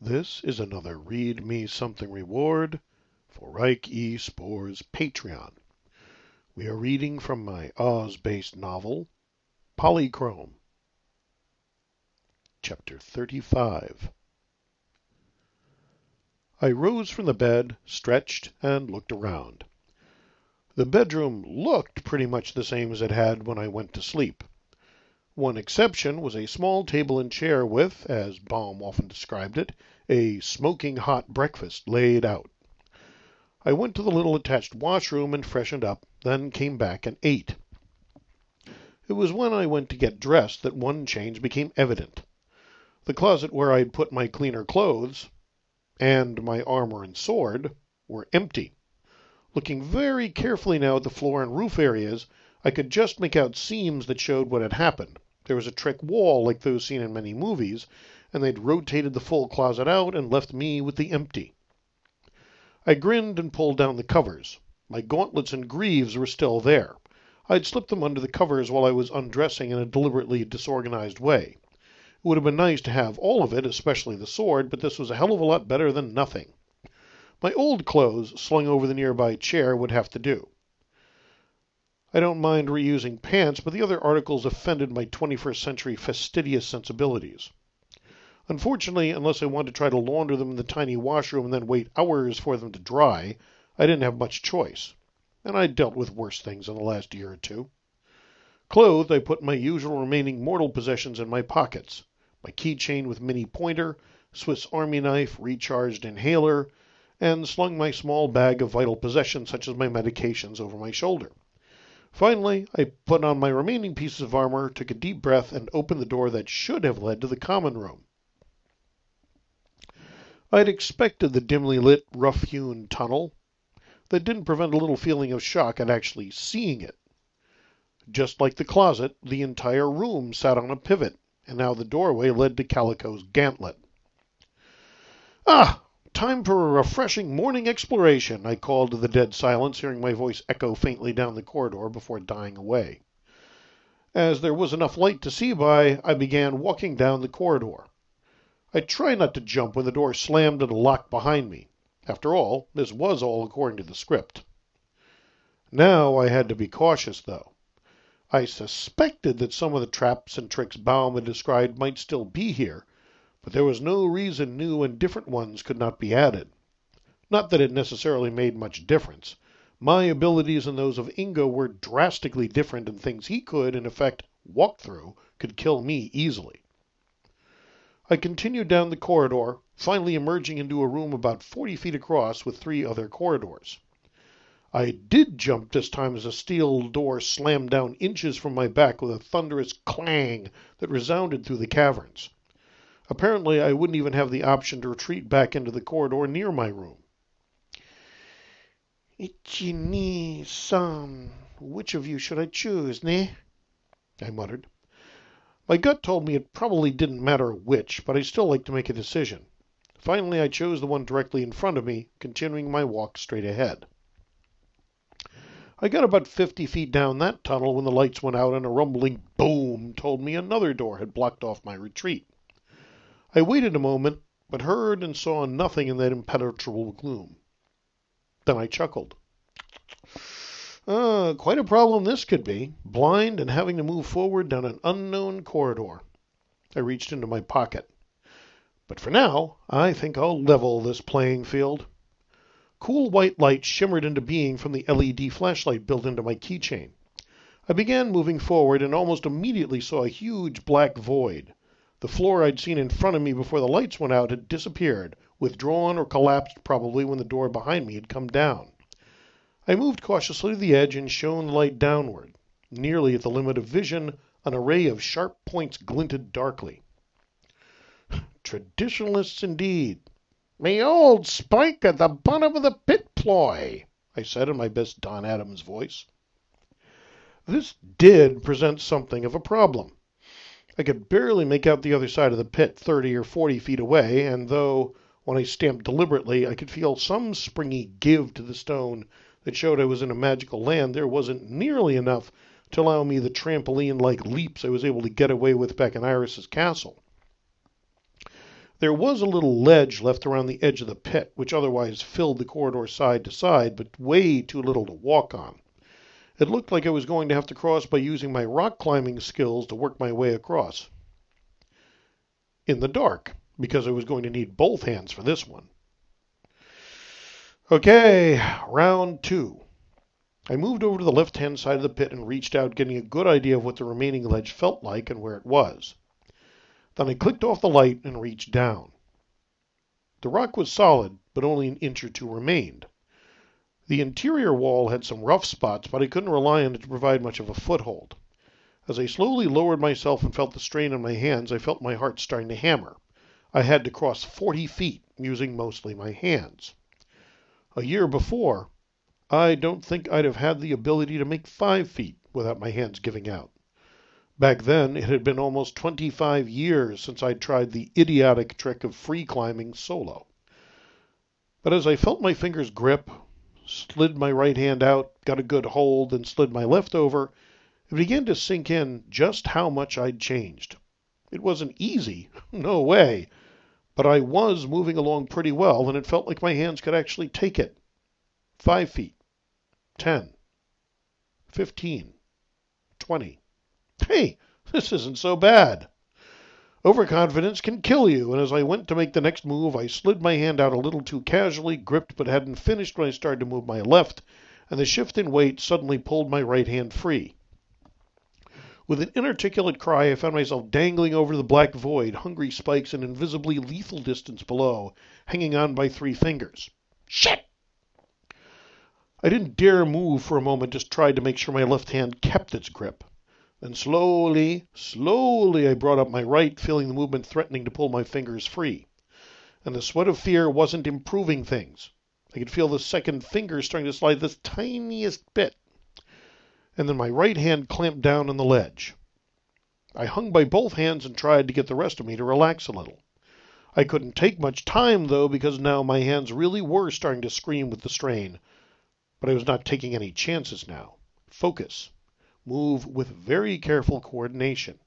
This is another Read Me Something reward for Reich E. Spore's Patreon. We are reading from my Oz-based novel, Polychrome, Chapter 35. I rose from the bed, stretched, and looked around. The bedroom looked pretty much the same as it had when I went to sleep. One exception was a small table and chair with, as Baum often described it, a smoking hot breakfast laid out. I went to the little attached washroom and freshened up, then came back and ate. It was when I went to get dressed that one change became evident. The closet where I had put my cleaner clothes and my armor and sword were empty. Looking very carefully now at the floor and roof areas, I could just make out seams that showed what had happened. There was a trick wall like those seen in many movies, and they'd rotated the full closet out and left me with the empty. I grinned and pulled down the covers. My gauntlets and greaves were still there. I'd slipped them under the covers while I was undressing in a deliberately disorganized way. It would have been nice to have all of it, especially the sword, but this was a hell of a lot better than nothing. My old clothes, slung over the nearby chair, would have to do. I don't mind reusing pants, but the other articles offended my 21st century fastidious sensibilities. Unfortunately, unless I wanted to try to launder them in the tiny washroom and then wait hours for them to dry, I didn't have much choice. And I'd dealt with worse things in the last year or two. Clothed, I put my usual remaining mortal possessions in my pockets. My keychain with mini pointer, Swiss Army knife, recharged inhaler, and slung my small bag of vital possessions such as my medications over my shoulder. Finally, I put on my remaining pieces of armor, took a deep breath, and opened the door that should have led to the common room. I'd expected the dimly lit, rough-hewn tunnel. That didn't prevent a little feeling of shock at actually seeing it. Just like the closet, the entire room sat on a pivot, and now the doorway led to Calico's gantlet. "Ah! Time for a refreshing morning exploration," I called to the dead silence, hearing my voice echo faintly down the corridor before dying away. As there was enough light to see by, I began walking down the corridor. I tried not to jump when the door slammed and locked behind me. After all, this was all according to the script. Now I had to be cautious, though. I suspected that some of the traps and tricks Baum had described might still be here, but there was no reason new and different ones could not be added. Not that it necessarily made much difference. My abilities and those of Ingo were drastically different, and things he could, in effect, walk through could kill me easily. I continued down the corridor, finally emerging into a room about 40 feet across with 3 other corridors. I did jump this time as a steel door slammed down inches from my back with a thunderous clang that resounded through the caverns. Apparently, I wouldn't even have the option to retreat back into the corridor near my room. "Ichi-ni-san, which of you should I choose, ne?" I muttered. My gut told me it probably didn't matter which, but I still liked to make a decision. Finally, I chose the one directly in front of me, continuing my walk straight ahead. I got about 50 feet down that tunnel when the lights went out and a rumbling boom told me another door had blocked off my retreat. I waited a moment, but heard and saw nothing in that impenetrable gloom. Then I chuckled. Quite a problem this could be, blind and having to move forward down an unknown corridor. I reached into my pocket. But for now, I think I'll level this playing field. Cool white light shimmered into being from the LED flashlight built into my keychain. I began moving forward and almost immediately saw a huge black void. The floor I'd seen in front of me before the lights went out had disappeared, withdrawn or collapsed probably when the door behind me had come down. I moved cautiously to the edge and shone the light downward. Nearly at the limit of vision, an array of sharp points glinted darkly. Traditionalists indeed. "Me old spike at the bottom of the pit ploy," I said in my best Don Adams voice. This did present something of a problem. I could barely make out the other side of the pit 30 or 40 feet away, and though, when I stamped deliberately, I could feel some springy give to the stone that showed I was in a magical land, there wasn't nearly enough to allow me the trampoline-like leaps I was able to get away with back in Iris's castle. There was a little ledge left around the edge of the pit, which otherwise filled the corridor side to side, but way too little to walk on. It looked like I was going to have to cross by using my rock climbing skills to work my way across. In the dark, because I was going to need both hands for this one. Okay, round 2. I moved over to the left-hand side of the pit and reached out, getting a good idea of what the remaining ledge felt like and where it was. Then I clicked off the light and reached down. The rock was solid, but only an inch or two remained. The interior wall had some rough spots, but I couldn't rely on it to provide much of a foothold. As I slowly lowered myself and felt the strain on my hands, I felt my heart starting to hammer. I had to cross 40 feet, using mostly my hands. A year before, I don't think I'd have had the ability to make 5 feet without my hands giving out. Back then, it had been almost 25 years since I'd tried the idiotic trick of free climbing solo. But as I felt my fingers grip, slid my right hand out, got a good hold, and slid my left over, it began to sink in just how much I'd changed. It wasn't easy, no way, but I was moving along pretty well, and it felt like my hands could actually take it. 5 feet, 10, 15, 20. Hey, this isn't so bad. Overconfidence can kill you, and as I went to make the next move, I slid my hand out a little too casually, gripped but hadn't finished when I started to move my left, and the shift in weight suddenly pulled my right hand free. With an inarticulate cry, I found myself dangling over the black void, hungry spikes an invisibly lethal distance below, hanging on by 3 fingers. Shit! I didn't dare move for a moment, just tried to make sure my left hand kept its grip. Then slowly, I brought up my right, feeling the movement threatening to pull my fingers free. And the sweat of fear wasn't improving things. I could feel the second finger starting to slide this tiniest bit. And then my right hand clamped down on the ledge. I hung by both hands and tried to get the rest of me to relax a little. I couldn't take much time, though, because now my hands really were starting to scream with the strain. But I was not taking any chances now. Focus. Move with very careful coordination.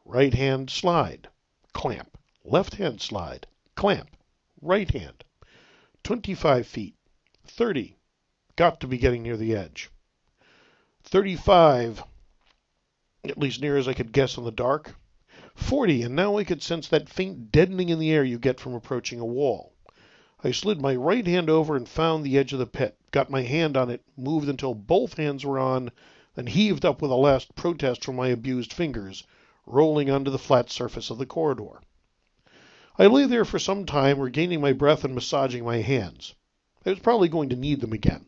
Right hand slide. Clamp. Left hand slide. Clamp. Right hand. 25 feet. 30. Got to be getting near the edge. 35. At least near as I could guess in the dark. 40, and now I could sense that faint deadening in the air you get from approaching a wall. I slid my right hand over and found the edge of the pit, got my hand on it, moved until both hands were on, then heaved up with a last protest from my abused fingers, rolling onto the flat surface of the corridor. I lay there for some time, regaining my breath and massaging my hands. I was probably going to need them again.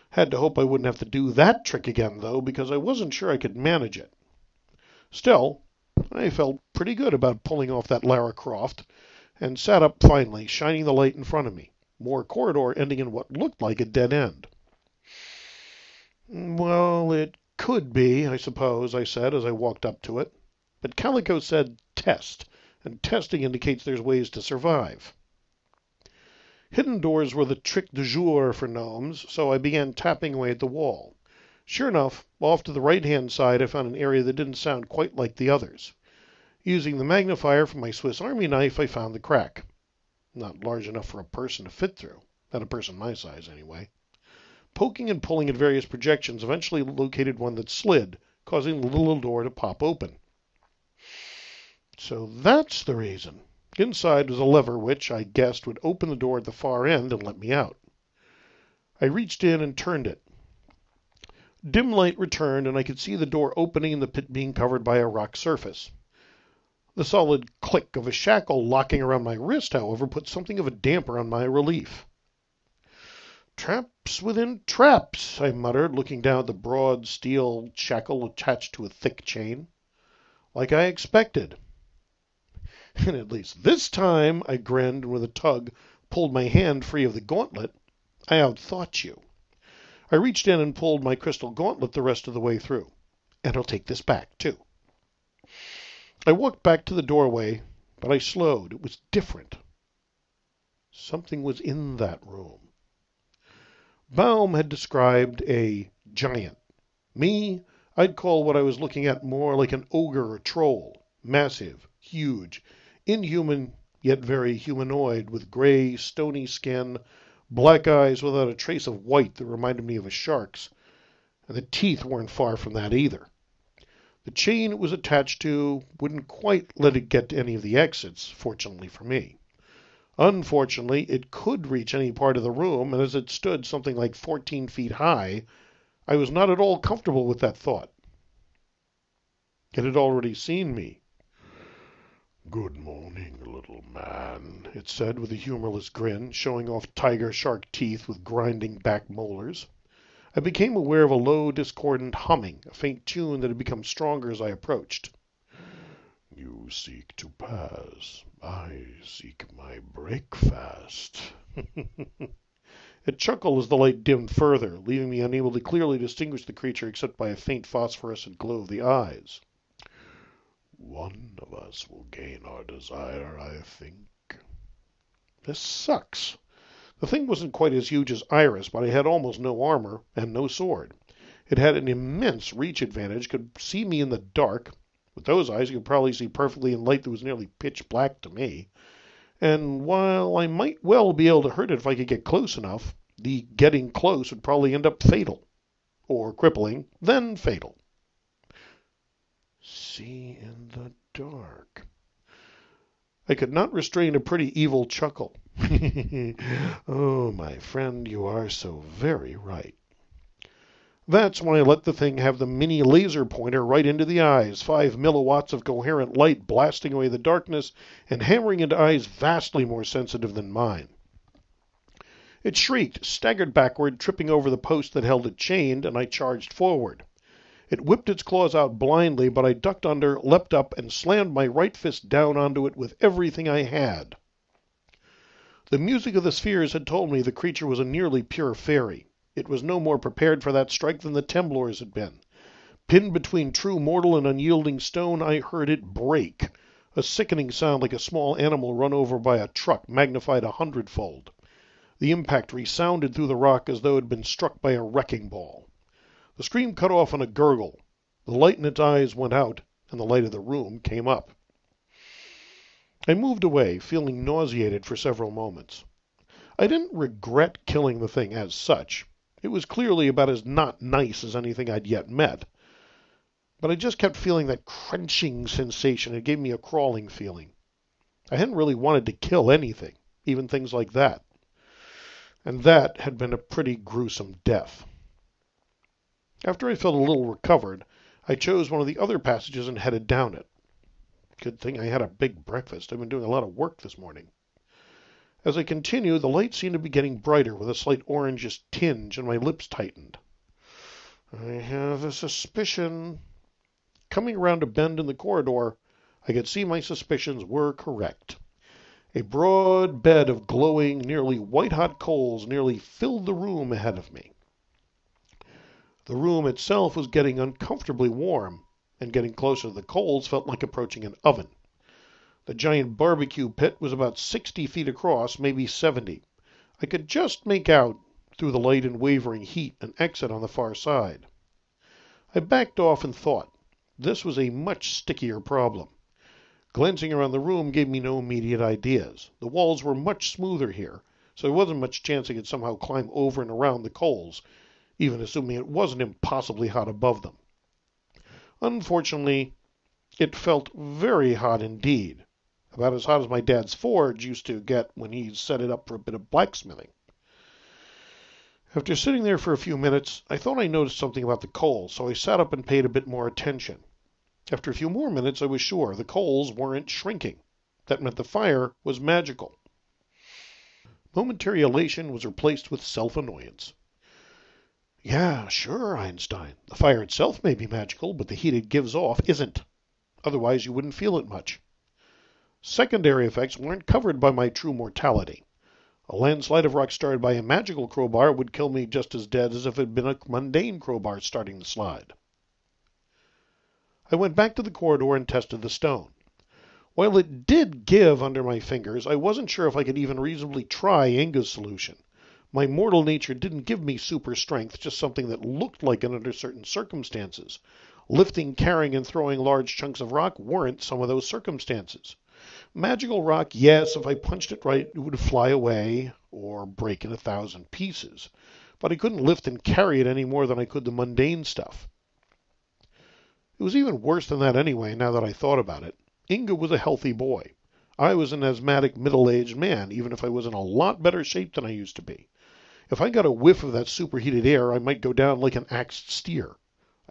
Had to hope I wouldn't have to do that trick again, though, because I wasn't sure I could manage it. Still, I felt pretty good about pulling off that Lara Croft, and sat up finally, shining the light in front of me. More corridor ending in what looked like a dead end. Well, it could be, I suppose, I said as I walked up to it. But Calico said test, and testing indicates there's ways to survive. Hidden doors were the trick du jour for gnomes, so I began tapping away at the wall. Sure enough, off to the right-hand side I found an area that didn't sound quite like the others. Using the magnifier from my Swiss Army knife, I found the crack. Not large enough for a person to fit through. Not a person my size, anyway. Poking and pulling at various projections eventually located one that slid, causing the little door to pop open. So that's the reason. Inside was a lever which, I guessed, would open the door at the far end and let me out. I reached in and turned it. Dim light returned, and I could see the door opening and the pit being covered by a rock surface. The solid click of a shackle locking around my wrist, however, put something of a damper on my relief. Traps within traps, I muttered, looking down at the broad steel shackle attached to a thick chain. Like I expected. And at least this time, I grinned, and with a tug pulled my hand free of the gauntlet. I outthought you. I reached in and pulled my crystal gauntlet the rest of the way through. And I'll take this back, too. I walked back to the doorway, but I slowed. It was different. Something was in that room. Baum had described a giant. Me, I'd call what I was looking at more like an ogre or troll. Massive, huge, inhuman, yet very humanoid, with gray, stony skin, black eyes without a trace of white that reminded me of a shark's, and the teeth weren't far from that either. The chain it was attached to wouldn't quite let it get to any of the exits, fortunately for me. Unfortunately, it could reach any part of the room, and as it stood something like 14 feet high, I was not at all comfortable with that thought. It had already seen me. "Good morning, little man," it said with a humorless grin, showing off tiger-shark teeth with grinding back molars. I became aware of a low, discordant humming, a faint tune that had become stronger as I approached. "You seek to pass. I seek my breakfast." It chuckled as the light dimmed further, leaving me unable to clearly distinguish the creature except by a faint phosphorescent glow of the eyes. "One of us will gain our desire, I think." This sucks. The thing wasn't quite as huge as Iris, but I had almost no armor and no sword. It had an immense reach advantage, could see me in the dark. With those eyes, it could probably see perfectly in light that was nearly pitch black to me. And while I might well be able to hurt it if I could get close enough, the getting close would probably end up fatal. Or crippling, then fatal. See in the dark. I could not restrain a pretty evil chuckle. Oh, my friend, you are so very right. That's when I let the thing have the mini laser pointer right into the eyes, 5 milliwatts of coherent light blasting away the darkness and hammering into eyes vastly more sensitive than mine. It shrieked, staggered backward, tripping over the post that held it chained, and I charged forward. It whipped its claws out blindly, but I ducked under, leapt up, and slammed my right fist down onto it with everything I had. The music of the spheres had told me the creature was a nearly pure fairy. It was no more prepared for that strike than the Temblors had been. Pinned between true mortal and unyielding stone, I heard it break, a sickening sound like a small animal run over by a truck magnified 100-fold. The impact resounded through the rock as though it had been struck by a wrecking ball. The scream cut off on a gurgle. The light in its eyes went out, and the light of the room came up. I moved away, feeling nauseated for several moments. I didn't regret killing the thing as such. It was clearly about as not nice as anything I'd yet met. But I just kept feeling that crunching sensation. It gave me a crawling feeling. I hadn't really wanted to kill anything, even things like that. And that had been a pretty gruesome death. After I felt a little recovered, I chose one of the other passages and headed down it. Good thing I had a big breakfast. I've been doing a lot of work this morning. As I continued, the light seemed to be getting brighter with a slight orangish tinge, and my lips tightened. I have a suspicion. Coming around a bend in the corridor, I could see my suspicions were correct. A broad bed of glowing, nearly white-hot coals nearly filled the room ahead of me. The room itself was getting uncomfortably warm, and getting closer to the coals felt like approaching an oven. The giant barbecue pit was about 60 feet across, maybe 70. I could just make out, through the light and wavering heat, an exit on the far side. I backed off and thought. This was a much stickier problem. Glancing around the room gave me no immediate ideas. The walls were much smoother here, so there wasn't much chance I could somehow climb over and around the coals, even assuming it wasn't impossibly hot above them. Unfortunately, it felt very hot indeed, about as hot as my dad's forge used to get when he set it up for a bit of blacksmithing. After sitting there for a few minutes, I thought I noticed something about the coals, so I sat up and paid a bit more attention. After a few more minutes, I was sure the coals weren't shrinking. That meant the fire was magical. Momentary elation was replaced with self-annoyance. Yeah, sure, Einstein. The fire itself may be magical, but the heat it gives off isn't. Otherwise, you wouldn't feel it much. Secondary effects weren't covered by my true mortality. A landslide of rock started by a magical crowbar would kill me just as dead as if it had been a mundane crowbar starting the slide. I went back to the corridor and tested the stone. While it did give under my fingers, I wasn't sure if I could even reasonably try Inga's solution. My mortal nature didn't give me super strength, just something that looked like it under certain circumstances. Lifting, carrying, and throwing large chunks of rock weren't some of those circumstances. Magical rock, yes, if I punched it right, it would fly away or break in 1,000 pieces. But I couldn't lift and carry it any more than I could the mundane stuff. It was even worse than that anyway, now that I thought about it. Inga was a healthy boy. I was an asthmatic middle-aged man, even if I was in a lot better shape than I used to be. If I got a whiff of that superheated air, I might go down like an axed steer.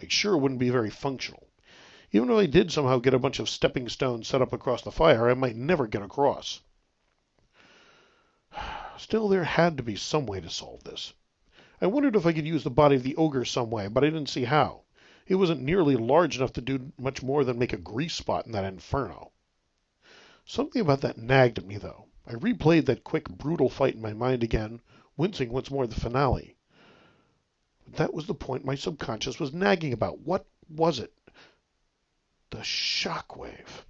I sure wouldn't be very functional. Even if I did somehow get a bunch of stepping stones set up across the fire, I might never get across. Still, there had to be some way to solve this. I wondered if I could use the body of the ogre some way, but I didn't see how. It wasn't nearly large enough to do much more than make a grease spot in that inferno. Something about that nagged at me, though. I replayed that quick, brutal fight in my mind again, wincing once more at the finale. But that was the point my subconscious was nagging about. What was it? The shockwave.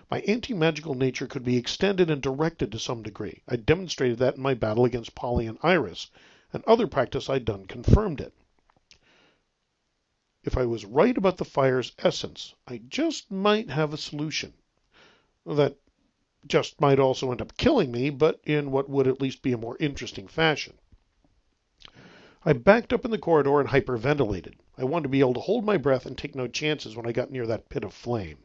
My anti-magical nature could be extended and directed to some degree. I demonstrated that in my battle against Polly and Iris, and other practice I'd done confirmed it. If I was right about the fire's essence, I just might have a solution. That just might also end up killing me, but in what would at least be a more interesting fashion. I backed up in the corridor and hyperventilated. I wanted to be able to hold my breath and take no chances when I got near that pit of flame.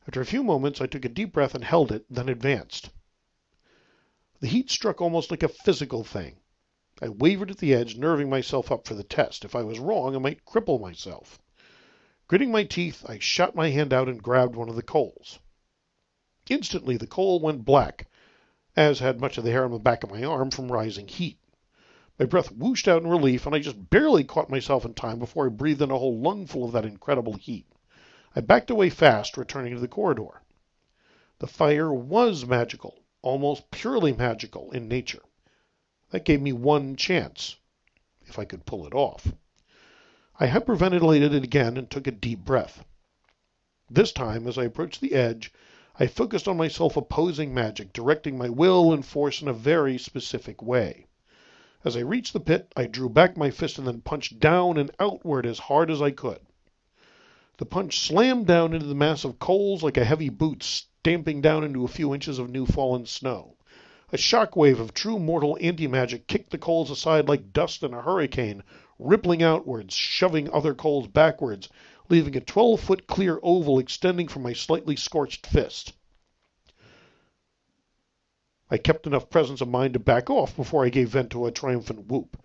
After a few moments, I took a deep breath and held it, then advanced. The heat struck almost like a physical thing. I wavered at the edge, nerving myself up for the test. If I was wrong, I might cripple myself. Gritting my teeth, I shot my hand out and grabbed one of the coals. Instantly, the coal went black, as had much of the hair on the back of my arm from rising heat. My breath whooshed out in relief, and I just barely caught myself in time before I breathed in a whole lungful of that incredible heat. I backed away fast, returning to the corridor. The fire was magical, almost purely magical in nature. That gave me one chance, if I could pull it off. I hyperventilated it again and took a deep breath. This time, as I approached the edge, I focused on myself opposing magic, directing my will and force in a very specific way. As I reached the pit, I drew back my fist and then punched down and outward as hard as I could. The punch slammed down into the mass of coals like a heavy boot stamping down into a few inches of new-fallen snow. A shockwave of true mortal anti-magic kicked the coals aside like dust in a hurricane, rippling outwards, shoving other coals backwards, leaving a 12-foot clear oval extending from my slightly scorched fist. I kept enough presence of mind to back off before I gave vent to a triumphant whoop.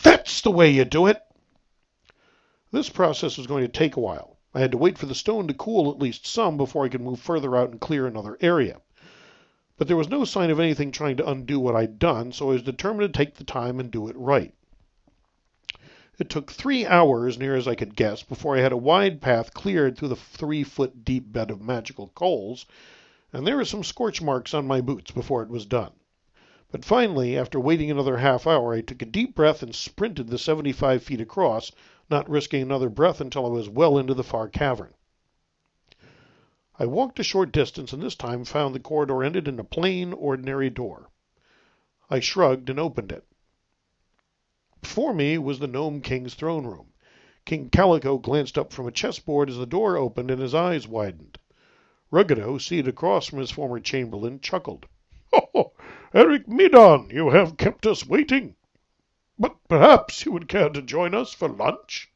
That's the way you do it! This process was going to take a while. I had to wait for the stone to cool at least some before I could move further out and clear another area. But there was no sign of anything trying to undo what I'd done, so I was determined to take the time and do it right. It took 3 hours, near as I could guess, before I had a wide path cleared through the 3-foot deep bed of magical coals, and there were some scorch marks on my boots before it was done. But finally, after waiting another half hour, I took a deep breath and sprinted the 75 feet across, not risking another breath until I was well into the far cavern. I walked a short distance and this time found the corridor ended in a plain, ordinary door. I shrugged and opened it. Before me was the Gnome King's throne room. King Calico glanced up from a chessboard as the door opened and his eyes widened. Ruggedo, seated across from his former chamberlain, chuckled. "Oh, Eric Medon, you have kept us waiting. But perhaps you would care to join us for lunch?"